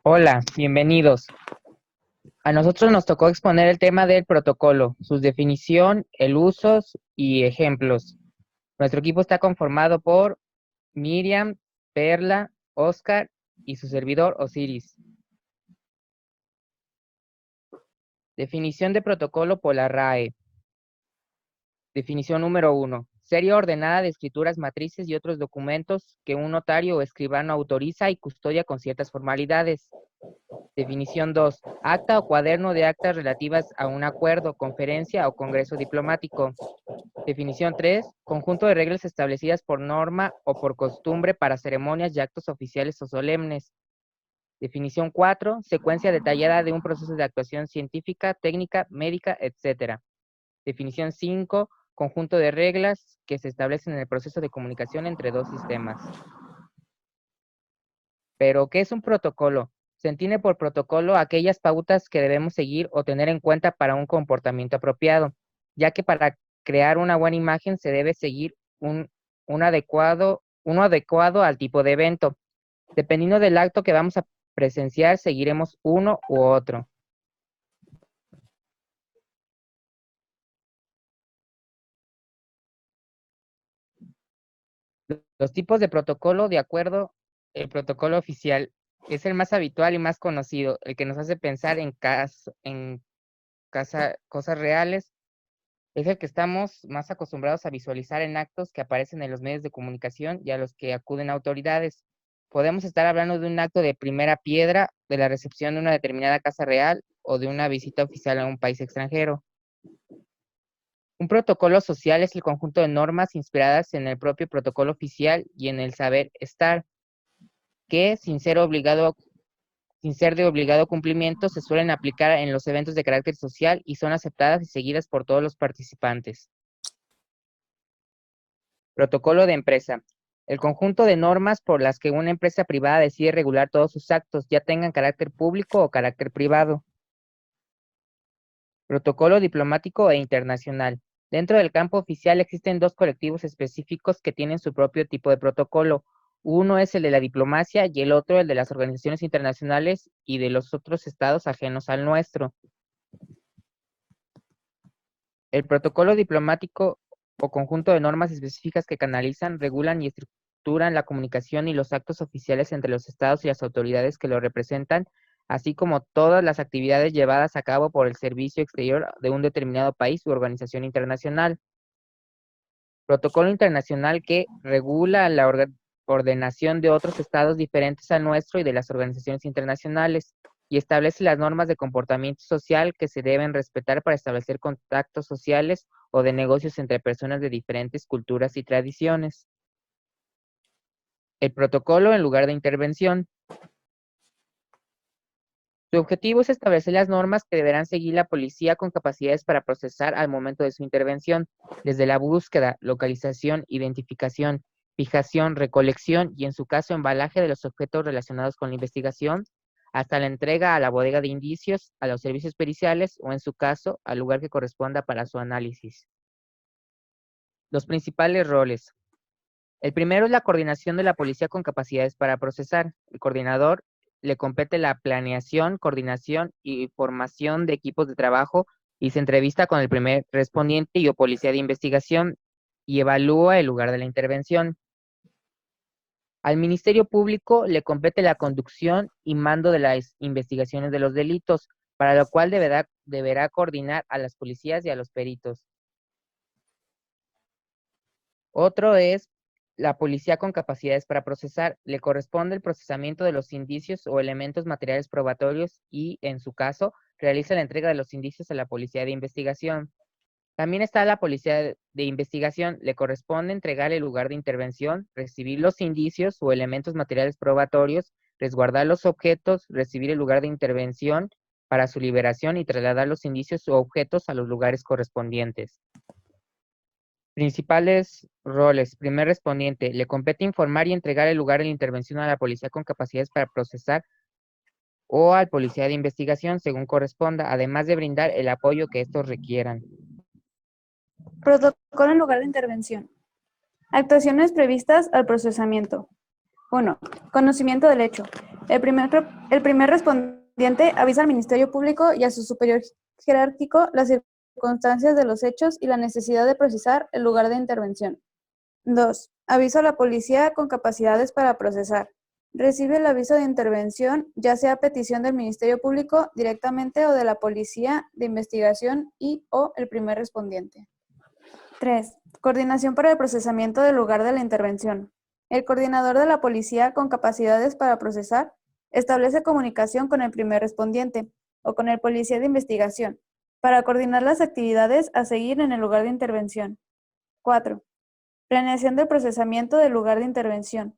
Hola, bienvenidos. A nosotros nos tocó exponer el tema del protocolo, su definición, el uso y ejemplos. Nuestro equipo está conformado por Miriam, Perla, Oscar y su servidor Osiris. Definición de protocolo por la RAE. Definición número 1. Serie ordenada de escrituras matrices y otros documentos que un notario o escribano autoriza y custodia con ciertas formalidades. Definición 2. Acta o cuaderno de actas relativas a un acuerdo, conferencia o congreso diplomático. Definición 3. Conjunto de reglas establecidas por norma o por costumbre para ceremonias y actos oficiales o solemnes. Definición 4. Secuencia detallada de un proceso de actuación científica, técnica, médica, etc. Definición 5. Conjunto de reglas que se establecen en el proceso de comunicación entre dos sistemas. Pero, ¿qué es un protocolo? Se entiende por protocolo aquellas pautas que debemos seguir o tener en cuenta para un comportamiento apropiado, ya que para crear una buena imagen se debe seguir uno adecuado al tipo de evento. Dependiendo del acto que vamos a presenciar, seguiremos uno u otro. Los tipos de protocolo, de acuerdo, el protocolo oficial es el más habitual y más conocido, el que nos hace pensar en cosas reales. Es el que estamos más acostumbrados a visualizar en actos que aparecen en los medios de comunicación y a los que acuden autoridades. Podemos estar hablando de un acto de primera piedra, de la recepción de una determinada casa real o de una visita oficial a un país extranjero. Un protocolo social es el conjunto de normas inspiradas en el propio protocolo oficial y en el saber estar, que sin ser de obligado cumplimiento, se suelen aplicar en los eventos de carácter social y son aceptadas y seguidas por todos los participantes. Protocolo de empresa. El conjunto de normas por las que una empresa privada decide regular todos sus actos, ya tengan carácter público o carácter privado. Protocolo diplomático e internacional. Dentro del campo oficial existen dos colectivos específicos que tienen su propio tipo de protocolo. Uno es el de la diplomacia y el otro el de las organizaciones internacionales y de los otros estados ajenos al nuestro. El protocolo diplomático o conjunto de normas específicas que canalizan, regulan y estructuran la comunicación y los actos oficiales entre los estados y las autoridades que lo representan, así como todas las actividades llevadas a cabo por el servicio exterior de un determinado país u organización internacional. Protocolo internacional que regula la ordenación de otros estados diferentes al nuestro y de las organizaciones internacionales y establece las normas de comportamiento social que se deben respetar para establecer contactos sociales o de negocios entre personas de diferentes culturas y tradiciones. El protocolo en lugar de intervención. Su objetivo es establecer las normas que deberán seguir la policía con capacidades para procesar al momento de su intervención, desde la búsqueda, localización, identificación, fijación, recolección y, en su caso, embalaje de los objetos relacionados con la investigación, hasta la entrega a la bodega de indicios, a los servicios periciales o, en su caso, al lugar que corresponda para su análisis. Los principales roles. El primero es la coordinación de la policía con capacidades para procesar. El coordinador le compete la planeación, coordinación y formación de equipos de trabajo y se entrevista con el primer respondiente y o policía de investigación y evalúa el lugar de la intervención. Al Ministerio Público le compete la conducción y mando de las investigaciones de los delitos, para lo cual deberá coordinar a las policías y a los peritos. Otro es la policía con capacidades para procesar. Le corresponde el procesamiento de los indicios o elementos materiales probatorios y, en su caso, realiza la entrega de los indicios a la policía de investigación. También está la policía de investigación. Le corresponde entregar el lugar de intervención, recibir los indicios o elementos materiales probatorios, resguardar los objetos, recibir el lugar de intervención para su liberación y trasladar los indicios o objetos a los lugares correspondientes. Principales roles. Primer respondiente. Le compete informar y entregar el lugar de la intervención a la policía con capacidades para procesar o al policía de investigación, según corresponda, además de brindar el apoyo que estos requieran. Protocolo en lugar de intervención. Actuaciones previstas al procesamiento. 1. Conocimiento del hecho. El primer respondiente avisa al Ministerio Público y a su superior jerárquico las circunstancias de los hechos y la necesidad de precisar el lugar de intervención. 2. Aviso a la policía con capacidades para procesar. Recibe el aviso de intervención, ya sea a petición del Ministerio Público directamente o de la Policía de Investigación y o el primer respondiente. 3. Coordinación para el procesamiento del lugar de la intervención. El coordinador de la policía con capacidades para procesar establece comunicación con el primer respondiente o con el policía de investigación para coordinar las actividades a seguir en el lugar de intervención. 4. Planeación del procesamiento del lugar de intervención.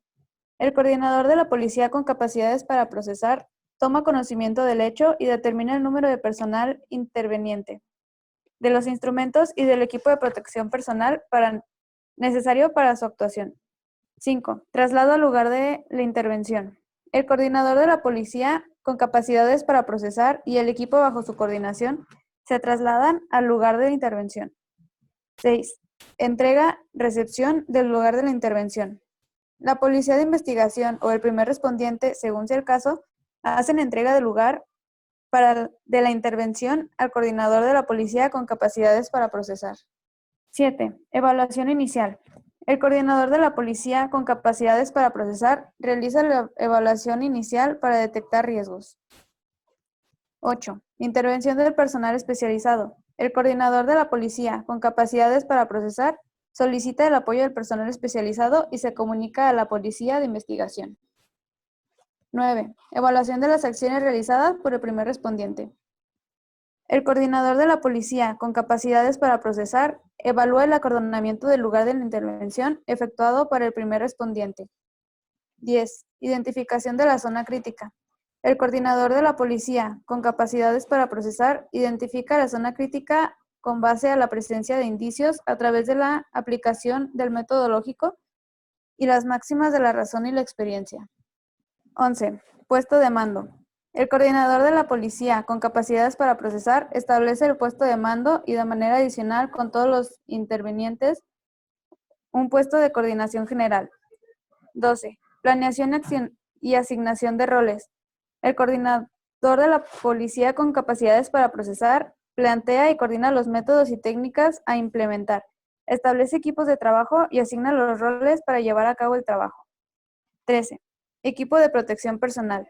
El coordinador de la policía con capacidades para procesar toma conocimiento del hecho y determina el número de personal interveniente, de los instrumentos y del equipo de protección personal necesario para su actuación. 5. Traslado al lugar de la intervención. El coordinador de la policía con capacidades para procesar y el equipo bajo su coordinación se trasladan al lugar de la intervención. 6. Entrega, recepción del lugar de la intervención. La policía de investigación o el primer respondiente, según sea el caso, hacen entrega del lugar de la intervención al coordinador de la policía con capacidades para procesar. 7. Evaluación inicial. El coordinador de la policía con capacidades para procesar realiza la evaluación inicial para detectar riesgos. 8. Intervención del personal especializado. El coordinador de la policía con capacidades para procesar solicita el apoyo del personal especializado y se comunica a la policía de investigación. 9. Evaluación de las acciones realizadas por el primer respondiente. El coordinador de la policía con capacidades para procesar evalúa el acordonamiento del lugar de la intervención efectuado por el primer respondiente. 10. Identificación de la zona crítica. El coordinador de la policía con capacidades para procesar identifica la zona crítica con base a la presencia de indicios a través de la aplicación del metodológico y las máximas de la razón y la experiencia. 11. Puesto de mando. El coordinador de la policía con capacidades para procesar establece el puesto de mando y de manera adicional con todos los intervenientes un puesto de coordinación general. 12. Planeación y asignación de roles. El coordinador de la policía con capacidades para procesar plantea y coordina los métodos y técnicas a implementar. Establece equipos de trabajo y asigna los roles para llevar a cabo el trabajo. 13. Equipo de protección personal.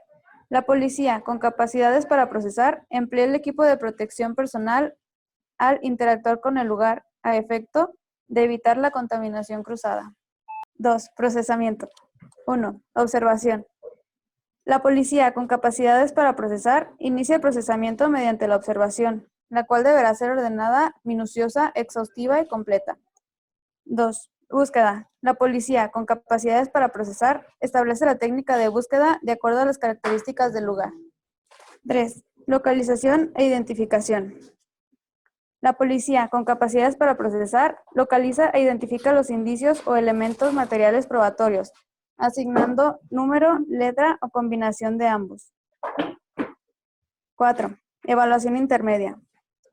La policía con capacidades para procesar emplea el equipo de protección personal al interactuar con el lugar a efecto de evitar la contaminación cruzada. 2. Procesamiento. 1. Observación. La policía con capacidades para procesar inicia el procesamiento mediante la observación, la cual deberá ser ordenada, minuciosa, exhaustiva y completa. 2. Búsqueda. La policía con capacidades para procesar establece la técnica de búsqueda de acuerdo a las características del lugar. 3. Localización e identificación. La policía con capacidades para procesar localiza e identifica los indicios o elementos materiales probatorios, asignando número, letra o combinación de ambos. 4. Evaluación intermedia.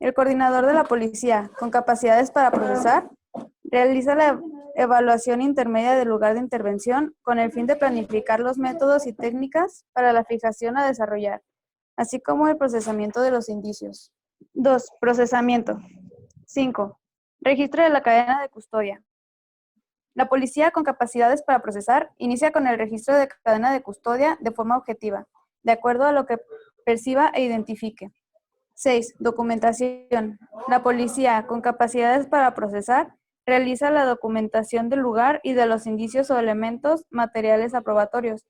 El coordinador de la policía con capacidades para procesar realiza la evaluación intermedia del lugar de intervención con el fin de planificar los métodos y técnicas para la fijación a desarrollar, así como el procesamiento de los indicios. 2. Procesamiento. 5. Registro de la cadena de custodia. La policía con capacidades para procesar inicia con el registro de cadena de custodia de forma objetiva, de acuerdo a lo que perciba e identifique. 6. Documentación. La policía con capacidades para procesar realiza la documentación del lugar y de los indicios o elementos materiales aprobatorios,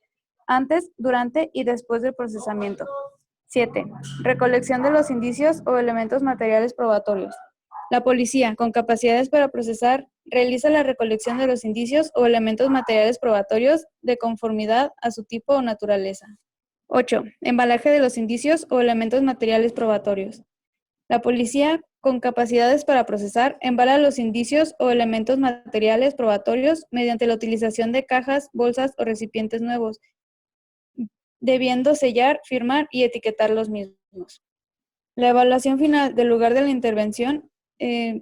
antes, durante y después del procesamiento. 7. Recolección de los indicios o elementos materiales probatorios. La policía, con capacidades para procesar, realiza la recolección de los indicios o elementos materiales probatorios de conformidad a su tipo o naturaleza. 8. Embalaje de los indicios o elementos materiales probatorios. La policía, con capacidades para procesar, embala los indicios o elementos materiales probatorios mediante la utilización de cajas, bolsas o recipientes nuevos, debiendo sellar, firmar y etiquetar los mismos. La evaluación final del lugar de la intervención,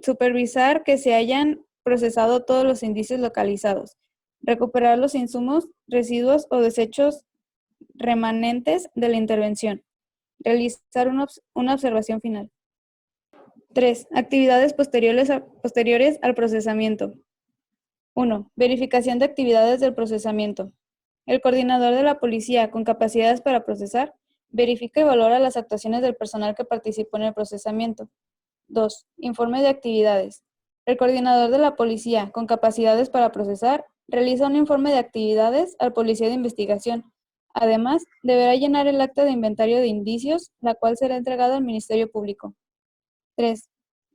supervisar que se hayan procesado todos los indicios localizados, recuperar los insumos, residuos o desechos remanentes de la intervención. Realizar una observación final. 3. Actividades posteriores al procesamiento. 1. Verificación de actividades del procesamiento. El coordinador de la policía con capacidades para procesar verifica y valora las actuaciones del personal que participó en el procesamiento. 2. Informe de actividades. El coordinador de la policía con capacidades para procesar realiza un informe de actividades al policía de investigación. Además, deberá llenar el acta de inventario de indicios, la cual será entregada al Ministerio Público. 3.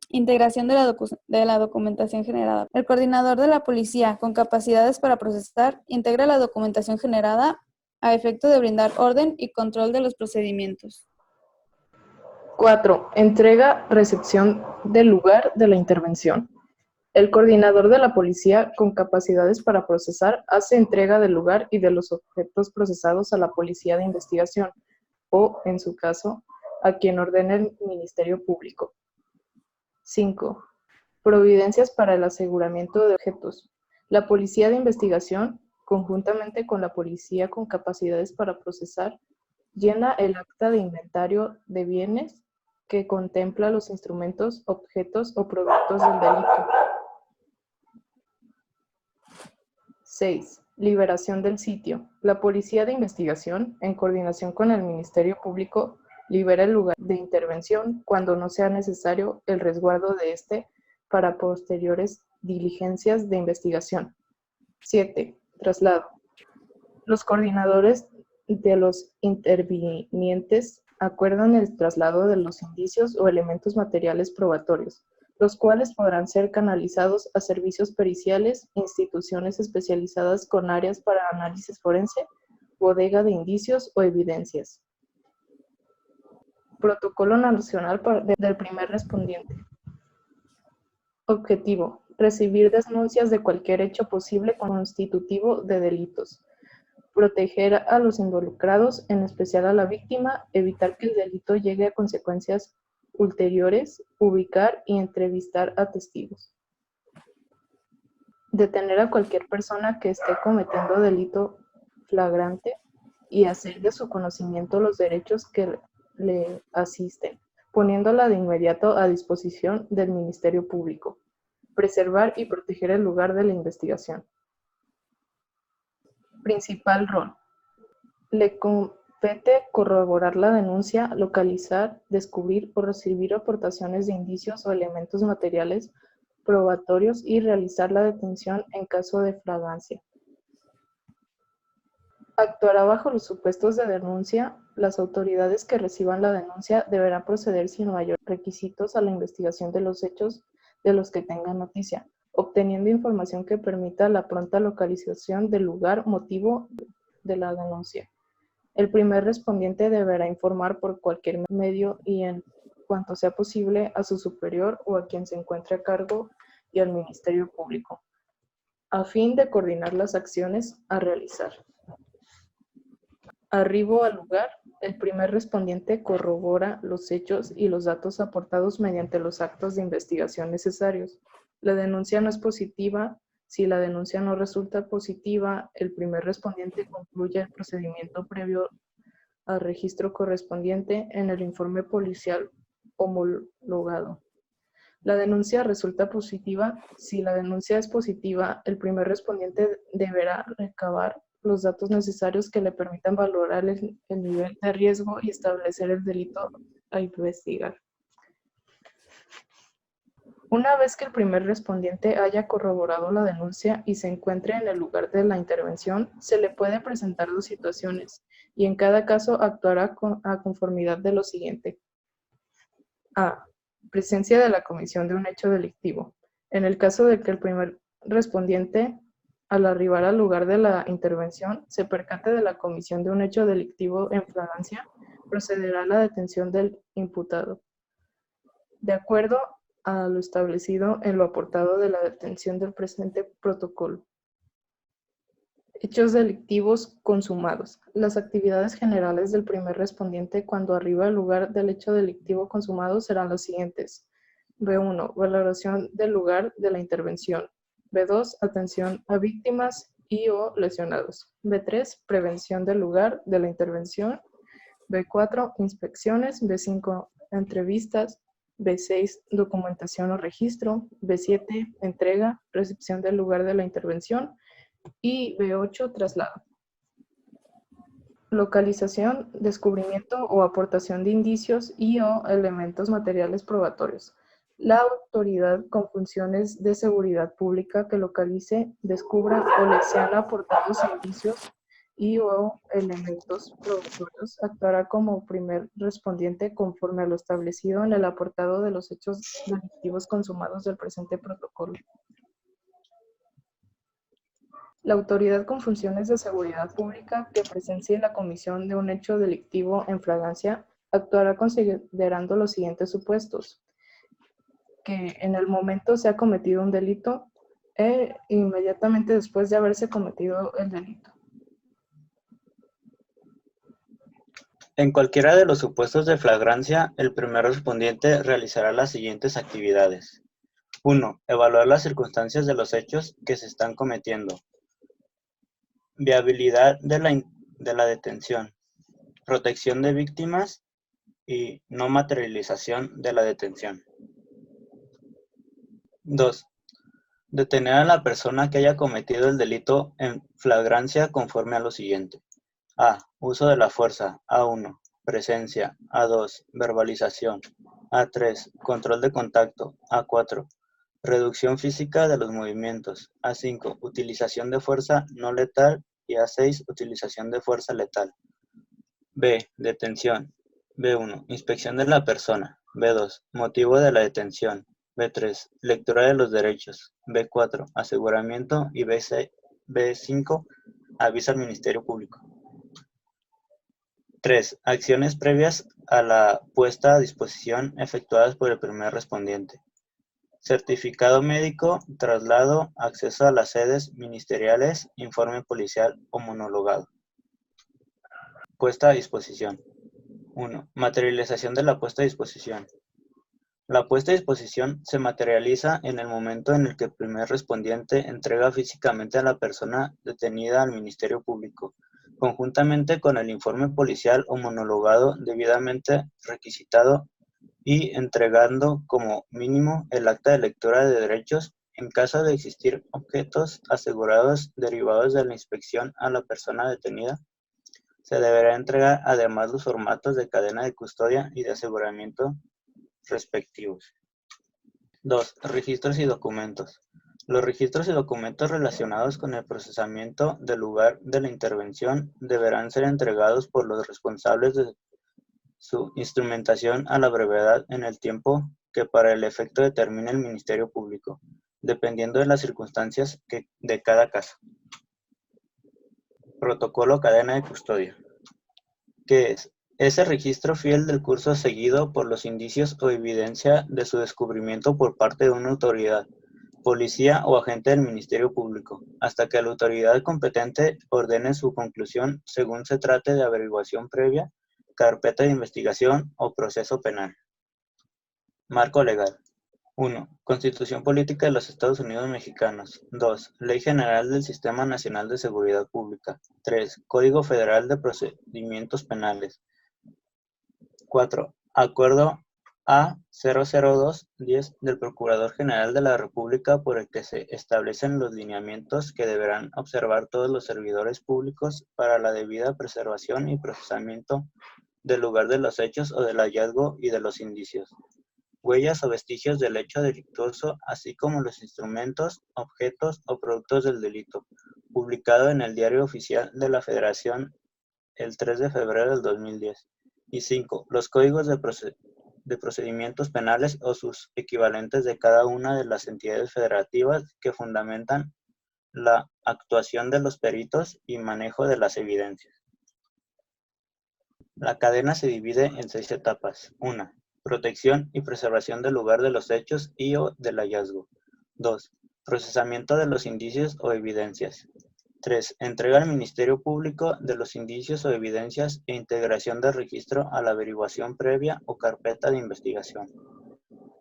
Integración de la documentación generada. El coordinador de la policía con capacidades para procesar integra la documentación generada a efecto de brindar orden y control de los procedimientos. 4. Entrega, recepción del lugar de la intervención. El coordinador de la policía con capacidades para procesar hace entrega del lugar y de los objetos procesados a la policía de investigación o, en su caso, a quien ordene el Ministerio Público. 5. Providencias para el aseguramiento de objetos. La policía de investigación, conjuntamente con la policía con capacidades para procesar, llena el acta de inventario de bienes que contempla los instrumentos, objetos o productos del delito. 6. Liberación del sitio. La policía de investigación, en coordinación con el Ministerio Público, libera el lugar de intervención cuando no sea necesario el resguardo de este para posteriores diligencias de investigación. 7. Traslado. Los coordinadores de los intervinientes acuerdan el traslado de los indicios o elementos materiales probatorios, los cuales podrán ser canalizados a servicios periciales, instituciones especializadas con áreas para análisis forense, bodega de indicios o evidencias. Protocolo nacional del primer respondiente. Objetivo: recibir denuncias de cualquier hecho posible constitutivo de delitos. Proteger a los involucrados, en especial a la víctima, evitar que el delito llegue a consecuencias ulteriores, ubicar y entrevistar a testigos. Detener a cualquier persona que esté cometiendo delito flagrante y hacer de su conocimiento los derechos que le asisten, poniéndola de inmediato a disposición del Ministerio Público. Preservar y proteger el lugar de la investigación. Principal rol. Le compete corroborar la denuncia, localizar, descubrir o recibir aportaciones de indicios o elementos materiales probatorios y realizar la detención en caso de flagrancia. Actuará bajo los supuestos de denuncia. Las autoridades que reciban la denuncia deberán proceder sin mayores requisitos a la investigación de los hechos de los que tengan noticia, obteniendo información que permita la pronta localización del lugar motivo de la denuncia. El primer respondiente deberá informar por cualquier medio y en cuanto sea posible a su superior o a quien se encuentre a cargo y al Ministerio Público, a fin de coordinar las acciones a realizar. Arribo al lugar, el primer respondiente corrobora los hechos y los datos aportados mediante los actos de investigación necesarios. La denuncia no es positiva. Si la denuncia no resulta positiva, el primer respondiente concluye el procedimiento previo al registro correspondiente en el informe policial homologado. La denuncia resulta positiva. Si la denuncia es positiva, el primer respondiente deberá recabar los datos necesarios que le permitan valorar el nivel de riesgo y establecer el delito a investigar. Una vez que el primer respondiente haya corroborado la denuncia y se encuentre en el lugar de la intervención, se le puede presentar dos situaciones y en cada caso actuará a conformidad de lo siguiente. A. Presencia de la comisión de un hecho delictivo. En el caso de que el primer respondiente, al arribar al lugar de la intervención, se percate de la comisión de un hecho delictivo en flagrancia, procederá a la detención del imputado, de acuerdo a lo establecido en lo aportado de la detención del presente protocolo. Hechos delictivos consumados. Las actividades generales del primer respondiente cuando arriba al lugar del hecho delictivo consumado serán las siguientes. B1. Valoración del lugar de la intervención. B2. Atención a víctimas y o lesionados. B3, prevención del lugar de la intervención. B4, inspecciones. B5, entrevistas. B6, documentación o registro. B7, entrega, recepción del lugar de la intervención. Y B8, traslado. Localización, descubrimiento o aportación de indicios y o elementos materiales probatorios. La autoridad con funciones de seguridad pública que localice, descubra o le sean aportados indicios y o elementos probatorios actuará como primer respondiente conforme a lo establecido en el apartado de los hechos delictivos consumados del presente protocolo. La autoridad con funciones de seguridad pública que presencie la comisión de un hecho delictivo en flagrancia actuará considerando los siguientes supuestos: que en el momento se ha cometido un delito e inmediatamente después de haberse cometido el delito. En cualquiera de los supuestos de flagrancia, el primer respondiente realizará las siguientes actividades. 1. Evaluar las circunstancias de los hechos que se están cometiendo. Viabilidad de la detención. Protección de víctimas y no materialización de la detención. 2. Detener a la persona que haya cometido el delito en flagrancia conforme a lo siguiente. A. Uso de la fuerza. A1. Presencia. A2. Verbalización. A3. Control de contacto. A4. Reducción física de los movimientos. A5. Utilización de fuerza no letal. Y A6. Utilización de fuerza letal. B. Detención. B1. Inspección de la persona. B2. Motivo de la detención. B3. Lectura de los derechos. B4. Aseguramiento. Y B5. Aviso al Ministerio Público. 3. Acciones previas a la puesta a disposición efectuadas por el primer respondiente. Certificado médico, traslado, acceso a las sedes ministeriales, informe policial homologado. Puesta a disposición. 1. Materialización de la puesta a disposición. La puesta a disposición se materializa en el momento en el que el primer respondiente entrega físicamente a la persona detenida al Ministerio Público, conjuntamente con el informe policial homologado debidamente requisitado y entregando como mínimo el acta de lectura de derechos en caso de existir objetos asegurados derivados de la inspección a la persona detenida. Se deberá entregar además los formatos de cadena de custodia y de aseguramiento respectivos. 2. Registros y documentos. Los registros y documentos relacionados con el procesamiento del lugar de la intervención deberán ser entregados por los responsables de su instrumentación a la brevedad en el tiempo que para el efecto determine el Ministerio Público, dependiendo de las circunstancias de cada caso. Protocolo cadena de custodia. ¿Qué es? Es el registro fiel del curso seguido por los indicios o evidencia de su descubrimiento por parte de una autoridad, policía o agente del Ministerio Público, hasta que la autoridad competente ordene su conclusión según se trate de averiguación previa, carpeta de investigación o proceso penal. Marco legal. 1. Constitución Política de los Estados Unidos Mexicanos. 2. Ley General del Sistema Nacional de Seguridad Pública. 3. Código Federal de Procedimientos Penales. 4. Acuerdo A-002-10 del Procurador General de la República por el que se establecen los lineamientos que deberán observar todos los servidores públicos para la debida preservación y procesamiento del lugar de los hechos o del hallazgo y de los indicios, huellas o vestigios del hecho delictuoso, así como los instrumentos, objetos o productos del delito, publicado en el Diario Oficial de la Federación el 3 de febrero del 2010. Y 5. Los códigos de procedimientos penales o sus equivalentes de cada una de las entidades federativas que fundamentan la actuación de los peritos y manejo de las evidencias. La cadena se divide en 6 etapas. 1. Protección y preservación del lugar de los hechos y o del hallazgo. 2. Procesamiento de los indicios o evidencias. 3. Entrega al Ministerio Público de los indicios o evidencias e integración del registro a la averiguación previa o carpeta de investigación.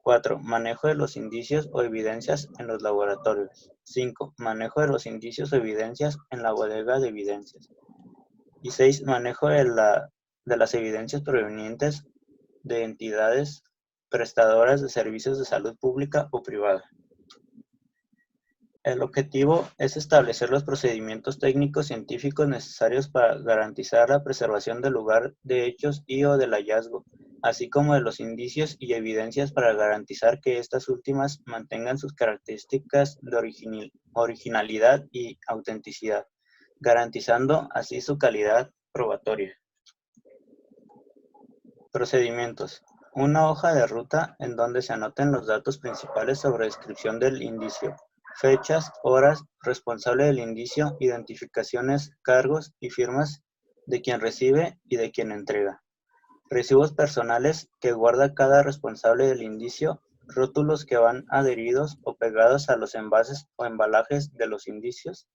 4. Manejo de los indicios o evidencias en los laboratorios. 5. Manejo de los indicios o evidencias en la bodega de evidencias. Y 6. Manejo de las evidencias provenientes de entidades prestadoras de servicios de salud pública o privada. El objetivo es establecer los procedimientos técnicos científicos necesarios para garantizar la preservación del lugar de hechos y o del hallazgo, así como de los indicios y evidencias para garantizar que estas últimas mantengan sus características de originalidad y autenticidad, garantizando así su calidad probatoria. Procedimientos. Una hoja de ruta en donde se anoten los datos principales sobre descripción del indicio, fechas, horas, responsable del indicio, identificaciones, cargos y firmas de quien recibe y de quien entrega. Recibos personales que guarda cada responsable del indicio, rótulos que van adheridos o pegados a los envases o embalajes de los indicios,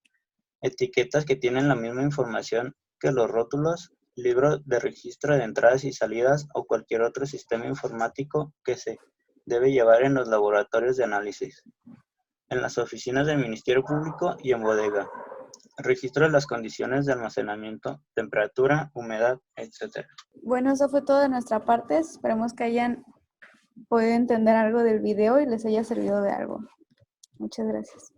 etiquetas que tienen la misma información que los rótulos, libro de registro de entradas y salidas o cualquier otro sistema informático que se debe llevar en los laboratorios de análisis, en las oficinas del Ministerio Público y en bodega. Registro de las condiciones de almacenamiento, temperatura, humedad, etc. Bueno, eso fue todo de nuestra parte. Esperemos que hayan podido entender algo del video y les haya servido de algo. Muchas gracias.